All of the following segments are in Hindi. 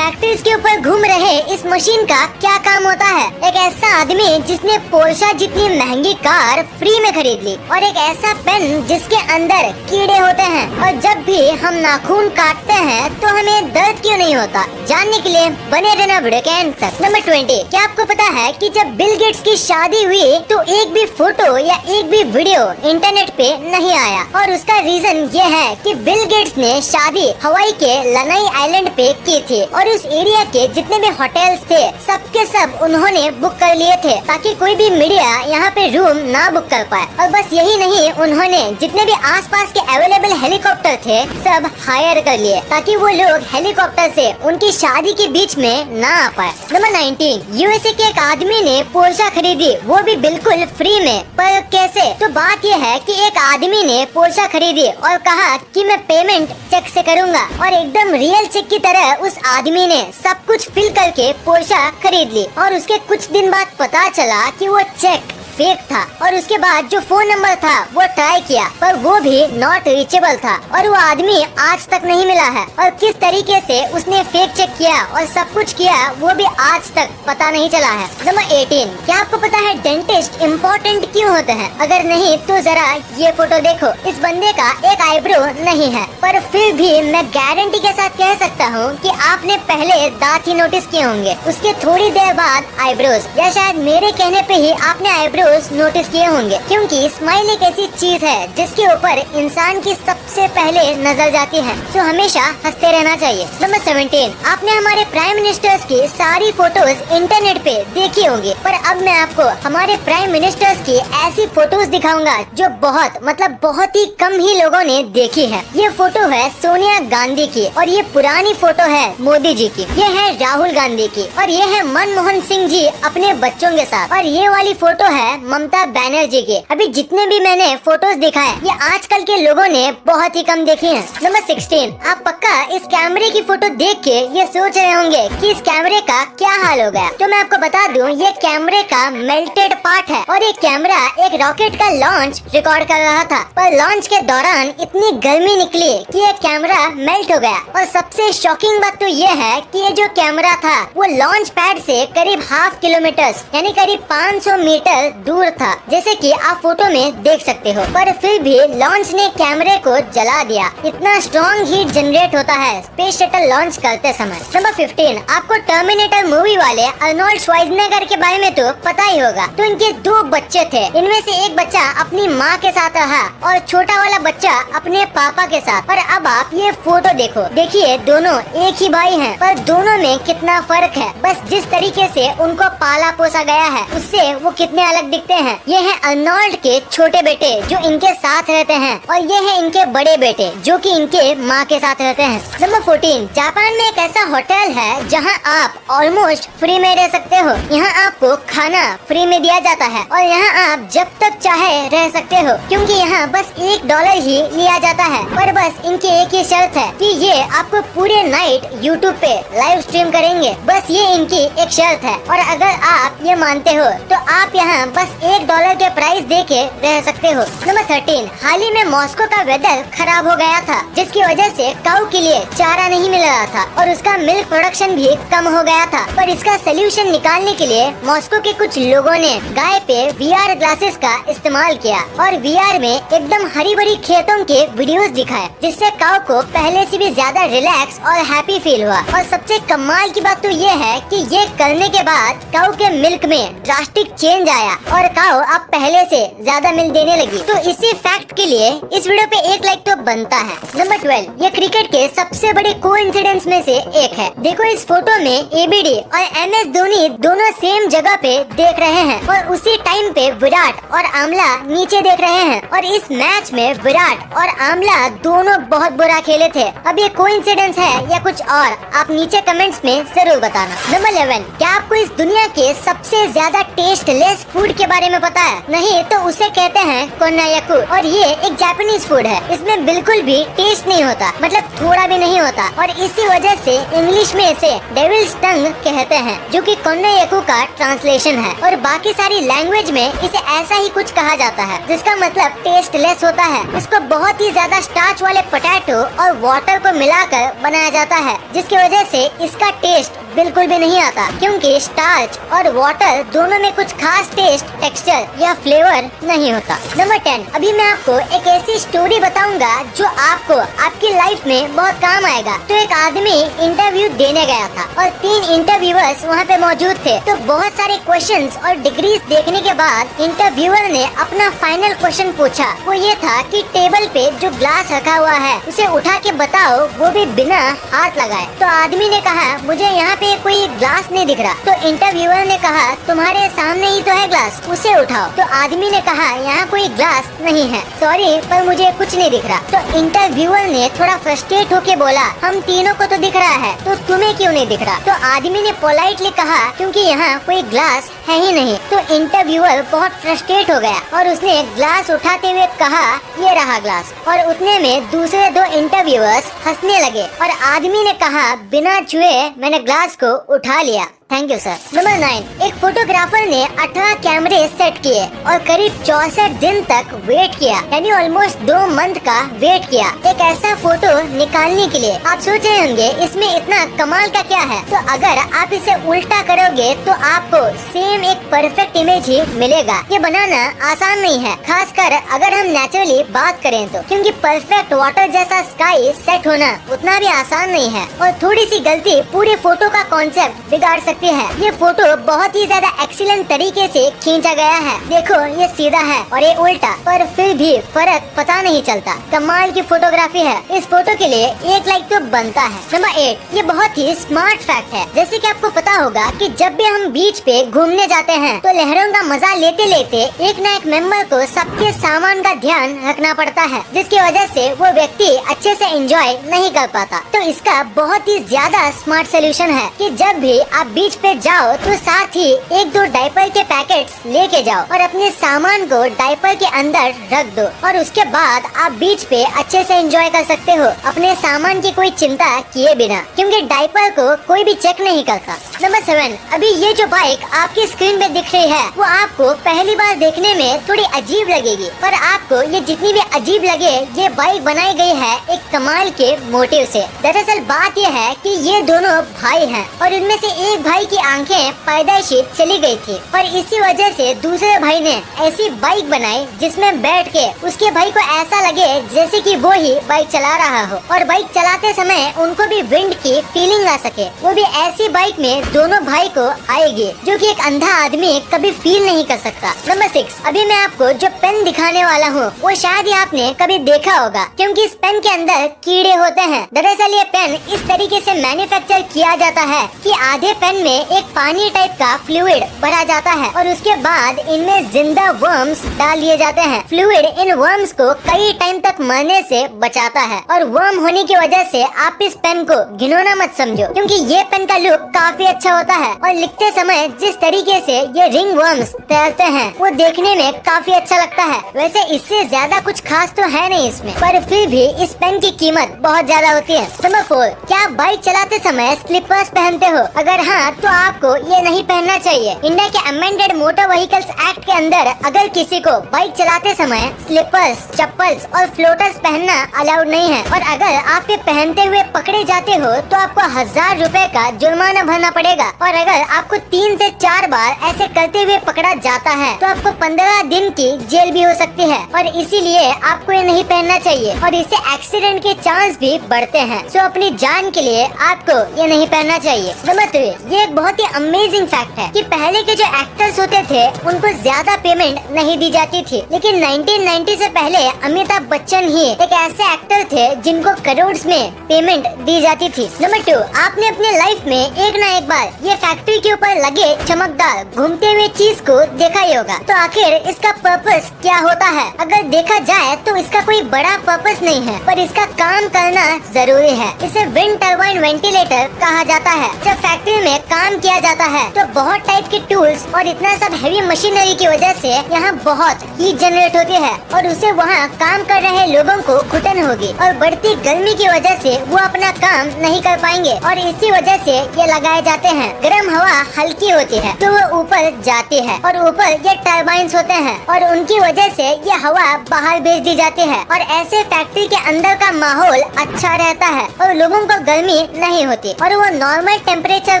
फैक्ट्रीज के ऊपर घूम रहे इस मशीन का क्या काम होता है? एक ऐसा आदमी जिसने पोर्शा जितनी महंगी कार फ्री में खरीद ली, और एक ऐसा पेन जिसके अंदर कीड़े होते हैं, और जब भी हम नाखून काटते हैं तो हमें दर्द क्यों नहीं होता? जानने के लिए बने रहना वीडियो के एंड तक। नंबर 20, क्या आपको पता है कि जब बिल गेट्स की शादी हुई तो एक भी फोटो या एक भी वीडियो इंटरनेट पे नहीं आया, और उसका रीजन ये है कि बिल गेट्स ने शादी हवाई के लनाई आइलैंड पे की थी, और उस एरिया के जितने भी होटल्स थे सबके सब उन्होंने बुक कर लिए थे ताकि कोई भी मीडिया यहाँ पे रूम ना बुक कर पाए। और बस यही नहीं, उन्होंने जितने भी आसपास के अवेलेबल हेलीकॉप्टर थे सब हायर कर लिए ताकि वो लोग हेलीकॉप्टर से उनकी शादी के बीच में ना आ पाए। नंबर 19, यूएसए के एक आदमी ने पोर्शा खरीदी, वो भी बिल्कुल फ्री में। पर कैसे? तो बात ये है कि एक आदमी ने पोर्शा खरीदी और कहा कि मैं पेमेंट चेक से करूंगा, और एकदम रियल चेक की तरह उस आदमी ने सब कुछ फिल करके पोर्शा खरीद ली, और उसके कुछ दिन बाद पता चला कि वो चेक फेक था। और उसके बाद जो फोन नंबर था वो ट्राई किया पर वो भी नॉट रीचेबल था, और वो आदमी आज तक नहीं मिला है। और किस तरीके से उसने फेक चेक किया और सब कुछ किया वो भी आज तक पता नहीं चला है। नंबर 18, क्या आपको पता है डेंटिस्ट इम्पोर्टेंट क्यों होते हैं? अगर नहीं तो जरा ये फोटो देखो। इस बंदे का एक आईब्रो नहीं है, पर फिर भी मैं गारंटी के साथ कह सकता हूँ कि आपने पहले दांत ही नोटिस किए होंगे, उसके थोड़ी देर बाद आईब्रोज, या शायद मेरे कहने पे ही आपने आईब्रोज नोटिस किए होंगे, क्योंकि स्माइल एक ऐसी चीज है जिसके ऊपर इंसान की सबसे पहले नजर जाती है, तो हमेशा हंसते रहना चाहिए। नंबर 17, आपने हमारे प्राइम मिनिस्टर्स की सारी फोटोज इंटरनेट पे देखी होंगी, पर अब मैं आपको हमारे प्राइम मिनिस्टर्स की ऐसी फोटोज दिखाऊंगा जो बहुत ही कम ही लोगों ने देखी है। ये फोटो है सोनिया गांधी की, और ये पुरानी फोटो है मोदी जी की, ये है राहुल गांधी की, और ये है मनमोहन सिंह जी अपने बच्चों के साथ, और ये वाली फोटो है ममता बनर्जी के। अभी जितने भी मैंने फोटोज दिखाए ये आजकल के लोगों ने बहुत ही कम देखी हैं। नंबर 16, आप पक्का इस कैमरे की फोटो देख के ये सोच रहे होंगे कि इस कैमरे का क्या हाल हो गया। तो मैं आपको बता दूं, ये कैमरे का मेल्टेड पार्ट है, और ये कैमरा एक रॉकेट का लॉन्च रिकॉर्ड कर रहा था, पर लॉन्च के दौरान इतनी गर्मी निकली कि ये कैमरा मेल्ट हो गया। और सबसे शॉकिंग बात तो ये है कि ये जो कैमरा था वो लॉन्च पैड से करीब हाफ किलोमीटर यानी करीब 500 मीटर दूर था, जैसे कि आप फोटो में देख सकते हो, पर फिर भी लॉन्च ने कैमरे को जला दिया। इतना स्ट्रॉन्ग हीट जनरेट होता है स्पेस शटल लॉन्च करते समय। नंबर 15, आपको टर्मिनेटर मूवी वाले अर्नोल्ड श्वार्ज़नेगर के बारे में तो पता ही होगा। तो इनके 2 बच्चे थे, इनमें से एक बच्चा अपनी माँ के साथ रहा और छोटा वाला बच्चा अपने पापा के साथ। और अब आप ये फोटो देखो, देखिए दोनों एक ही भाई हैं, पर दोनों में कितना फर्क है। बस जिस तरीके से उनको पाला पोसा गया है उससे वो कितने अलग दिखते हैं। ये है अर्नोल्ड के छोटे बेटे जो इनके साथ रहते हैं, और ये है इनके बड़े बेटे जो कि इनके माँ के साथ रहते हैं। नंबर 14, जापान में एक ऐसा होटल है जहाँ आप ऑलमोस्ट फ्री में रह सकते हो। यहाँ आपको खाना फ्री में दिया जाता है, और यहाँ आप जब तक चाहे रह सकते हो, क्योंकि यहाँ बस $1 ही लिया जाता है। पर बस इनकी एक ही शर्त है कि ये आपको पूरे नाइट यूट्यूब पे लाइव स्ट्रीम करेंगे, बस ये इनकी एक शर्त है। और अगर आप ये मानते हो तो आप यहाँ बस $1 के प्राइस दे के रह सकते हो। नंबर 13, हाल ही में मॉस्को का वेदर खराब हो गया था, जिसकी वजह से काऊ के लिए चारा नहीं मिल रहा था, और उसका मिल्क प्रोडक्शन भी कम हो गया था। पर इसका सोल्यूशन निकालने के लिए मॉस्को के कुछ लोगों ने गाय पे VR ग्लासेस का इस्तेमाल किया, और VR में एकदम हरी भरी खेतों के वीडियोस दिखाए, जिससे काऊ को पहले से भी ज्यादा रिलैक्स और हैप्पी फील हुआ। और सबसे कमाल की बात तो ये है कि ये करने के बाद काऊ के मिल्क में ड्रास्टिक चेंज आया, और काऊ अब पहले से ज्यादा मिल्क देने लगी। तो इसी फैक्ट के लिए इस वीडियो पे 1 लाइक तो बनता है। नंबर 12, ये क्रिकेट के सबसे बड़े कोइंसिडेंस में से एक है। देखो इस फोटो में ABD और MS धोनी दोनों सेम जगह पे देख रहे हैं, और उसी टाइम पे विराट और आमला नीचे देख रहे हैं, और इस मैच में विराट और आमला दोनों बहुत बुरा खेले थे। अब ये कोइंसिडेंस है या कुछ और, आप नीचे कमेंट्स में जरूर बताना। नंबर 11, क्या आपको इस दुनिया के सबसे ज्यादा टेस्टलेस फूड के बारे में पता है? नहीं तो उसे कहते हैं कोन्नायाकु और ये एक जापानीज फूड है। इसमें बिल्कुल भी टेस्ट नहीं होता, मतलब थोड़ा भी नहीं होता और इसी वजह से इंग्लिश में इसे डेविल्स टंग कहते हैं, जो कि कोन्नायाकु का ट्रांसलेशन है। और बाकी सारी लैंग्वेज में इसे ऐसा ही कुछ कहा जाता है, जिसका मतलब टेस्टलेस होता है। इसको बहुत ही ज्यादा स्टार्च वाले पोटैटो और वाटर को मिलाकर बनाया जाता है, जिसकी वजह से इसका टेस्ट बिल्कुल भी नहीं आता, क्योंकि स्टार्च और वाटर दोनों में कुछ खास टेस्ट, टेक्सचर या फ्लेवर नहीं होता। नंबर 10, अभी मैं आपको एक ऐसी स्टोरी बताऊंगा जो आपको आपकी लाइफ में बहुत काम आएगा। तो एक आदमी इंटरव्यू देने गया था और 3 इंटरव्यूअर्स वहाँ पे मौजूद थे। तो बहुत सारे क्वेश्चंस और डिग्रीज देखने के बाद इंटरव्यूअर ने अपना फाइनल क्वेश्चन पूछा। वो ये था कि टेबल पे जो ग्लास रखा हुआ है उसे उठा के बताओ, वो भी बिना हाथ लगाए। तो आदमी ने कहा, मुझे यहाँ पे कोई ग्लास नहीं दिख रहा। तो इंटरव्यूअर ने कहा, तुम्हारे सामने ही तो है ग्लास, उसे उठाओ। तो आदमी ने कहा, यहाँ कोई ग्लास नहीं है, सॉरी पर मुझे कुछ नहीं दिख रहा। तो इंटरव्यूअर ने थोड़ा फ्रस्ट्रेट होके बोला, हम तीनों को तो दिख रहा है, तो तुम्हें क्यों नहीं दिख रहा? तो आदमी ने पोलाइटली कहा, क्योंकि यहाँ कोई ग्लास है ही नहीं। तो इंटरव्यूअर बहुत फ्रस्ट्रेट हो गया और उसने ग्लास उठाते हुए कहा, ये रहा ग्लास। और उतने में दूसरे 2 इंटरव्यूअर्स हंसने लगे और आदमी ने कहा, बिना छुए मैंने ग्लास को उठा लिया। Thank you sir. नंबर 9, एक फोटोग्राफर ने 18 कैमरे सेट किए और करीब 64 दिन तक वेट किया, यानी ऑलमोस्ट 2 मंथ का वेट किया एक ऐसा फोटो निकालने के लिए। आप सोच रहे होंगे इसमें इतना कमाल का क्या है? तो अगर आप इसे उल्टा करोगे तो आपको सेम एक परफेक्ट इमेज ही मिलेगा। ये बनाना आसान नहीं है, खासकर अगर हम नेचुरली बात करें तो, क्योंकि परफेक्ट वाटर जैसा स्काई सेट होना उतना भी आसान नहीं है और थोड़ी सी गलती पूरे फोटो का कॉन्सेप्ट बिगाड़ सकती है। ये फोटो बहुत ही ज्यादा एक्सीलेंट तरीके से खींचा गया है। देखो ये सीधा है और ये उल्टा, पर फिर भी फर्क पता नहीं चलता। कमाल की फोटोग्राफी है। इस फोटो के लिए 1 लाइक तो बनता है। नंबर 8, ये बहुत ही स्मार्ट फैक्ट है। जैसे कि आपको पता होगा कि जब भी हम बीच पे घूमने जाते हैं तो लहरों का मजा लेते लेते एक न एक मेंबर को सबके सामान का ध्यान रखना पड़ता है, जिसकी वजह से वो व्यक्ति अच्छे से एंजॉय नहीं कर पाता। तो इसका बहुत ही ज्यादा स्मार्ट सोल्यूशन है कि जब भी आप बीच पे जाओ तो साथ ही 1-2 डायपर के पैकेट्स लेके जाओ और अपने सामान को डायपर के अंदर रख दो और उसके बाद आप बीच पे अच्छे से एंजॉय कर सकते हो, अपने सामान की कोई चिंता किए बिना, क्योंकि डायपर को कोई भी चेक नहीं करता। नंबर 7, अभी ये जो बाइक आपकी स्क्रीन पे दिख रही है वो आपको पहली बार देखने में थोड़ी अजीब लगेगी, पर आपको ये जितनी भी अजीब लगे, ये बाइक बनाई गई है एक कमाल के मोटिव से। दरअसल बात ये है कि ये दोनों भाई हैं और इनमें से एक भाई की आंखें पैदाइशी चली गई थी और इसी वजह से दूसरे भाई ने ऐसी बाइक बनाई जिसमें बैठ के उसके भाई को ऐसा लगे जैसे कि वो ही बाइक चला रहा हो और बाइक चलाते समय उनको भी विंड की फीलिंग आ सके। वो भी ऐसी बाइक में दोनों भाई को आएगी जो कि एक अंधा आदमी कभी फील नहीं कर सकता। नंबर 6, अभी मैं आपको जो पेन दिखाने वाला हूँ वो शायद ही आपने कभी देखा होगा, क्योंकि इस पेन के अंदर कीड़े होते हैं। दरअसल ये पेन इस तरीके से मैन्युफैक्चर किया जाता है कि आधे पेन में एक पानी टाइप का फ्लूइड भरा जाता है और उसके बाद इनमें जिंदा वर्म्स डाल दिए जाते हैं। फ्लूइड इन वर्म्स को कई टाइम तक मरने से बचाता है और वर्म होने की वजह से आप इस पेन को घिनौना मत समझो, क्योंकि ये पेन का लुक काफी अच्छा होता है और लिखते समय जिस तरीके से ये रिंग वर्म्स तैरते हैं वो देखने में काफी अच्छा लगता है। वैसे इससे ज्यादा कुछ खास तो है नहीं इसमें, पर फिर भी इस पेन की कीमत बहुत ज्यादा होती है। नंबर 4, क्या आप बाइक चलाते समय स्लीपर्स पहनते हो? अगर हाँ तो आपको ये नहीं पहनना चाहिए। इंडिया के अमेंडेड मोटर व्हीकल्स एक्ट के अंदर अगर किसी को बाइक चलाते समय स्लीपर्स, चप्पल्स और फ्लोटर्स पहनना अलाउड नहीं है और अगर आप ये पहनते हुए पकड़े जाते हो तो आपको 1000 रुपए का जुर्माना भरना पड़ेगा और अगर आपको 3 से 4 बार ऐसे करते हुए पकड़ा जाता है तो आपको 15 दिन की जेल भी हो सकती है और इसीलिए आपको ये नहीं पहनना चाहिए और इससे एक्सीडेंट के चांस भी बढ़ते हैं। सो अपनी जान के लिए आपको ये नहीं पहनना चाहिए। नंबर 3, ये एक बहुत ही अमेजिंग फैक्ट है कि पहले के जो एक्टर्स होते थे उनको ज्यादा पेमेंट नहीं दी जाती थी, लेकिन 1990 से पहले अमिताभ बच्चन ही एक ऐसे एक्टर थे जिनको करोड़ में पेमेंट दी जाती थी। नंबर 2, आपने अपने लाइफ में एक ना एक बार ये फैक्ट्री के ऊपर लगे चमकदार घूमते हुए चीज को देखा ही होगा। तो आखिर इसका पर्पस क्या होता है? अगर देखा जाए तो इसका कोई बड़ा पर्पस नहीं है, पर इसका काम करना जरूरी है। इसे विंड टर्बाइन वेंटिलेटर कहा जाता है। जब फैक्ट्री में काम किया जाता है। तो बहुत टाइप के टूल्स और इतना सब हैवी मशीनरी की वजह से यहाँ बहुत हीट जनरेट होती है और उसे वहाँ काम कर रहे लोगों को घुटन होगी और बढ़ती गर्मी की वजह से वो अपना काम नहीं कर पाएंगे और इसी वजह से ये लगाए जाते हैं। गर्म हवा हल्की होती है तो वो ऊपर जाती है और ऊपर ये टर्बाइंस होते हैं और उनकी वजह से ये हवा बाहर भेज दी जाती है और ऐसे फैक्ट्री के अंदर का माहौल अच्छा रहता है और लोगों को गर्मी नहीं होती और वो नॉर्मल टेम्परेचर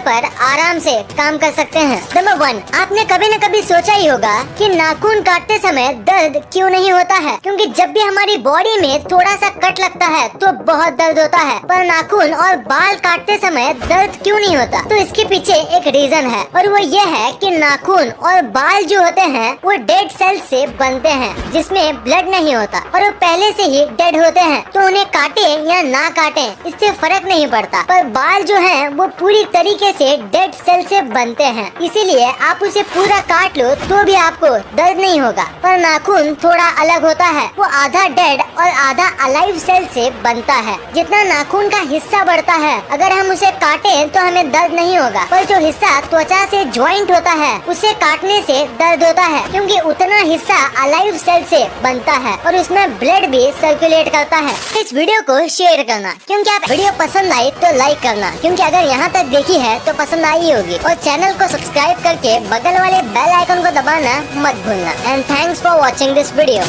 पर आराम से काम कर सकते हैं। नंबर 1, आपने कभी न कभी सोचा ही होगा कि नाखून काटते समय दर्द क्यों नहीं होता है, क्योंकि जब भी हमारी बॉडी में थोड़ा सा कट लगता है तो बहुत दर्द होता है, पर नाखून और बाल काटते समय दर्द क्यों नहीं होता? तो इसके पीछे एक रीजन है और वो ये है कि नाखून और बाल जो होते हैं वो डेड सेल्स से बनते हैं जिसमें ब्लड नहीं होता और वो पहले से ही डेड होते हैं, तो उन्हें काटे या ना काटे इससे फर्क नहीं पड़ता। पर बाल जो है वो पूरी तरीके से डेड सेल से बनते हैं, इसीलिए आप उसे पूरा काट लो तो भी आपको दर्द नहीं होगा। पर नाखून थोड़ा अलग होता है, वो आधा डेड और आधा अलाइव सेल से बनता है। जितना नाखून का हिस्सा बढ़ता है अगर हम उसे काटे तो हमें दर्द नहीं होगा, पर जो हिस्सा त्वचा से ज्वाइंट होता है उसे काटने से दर्द होता है, क्योंकि उतना हिस्सा अलाइव सेल से बनता है और उसमें ब्लड भी सर्कुलेट करता है। इस वीडियो को शेयर करना, क्योंकि आप वीडियो पसंद आई तो लाइक करना, क्योंकि अगर यहाँ तक देखी है तो पसंद आई होगी, और चैनल को सब्सक्राइब करके बगल वाले बेल आइकन को दबाना मत भूलना। And thanks for watching this video.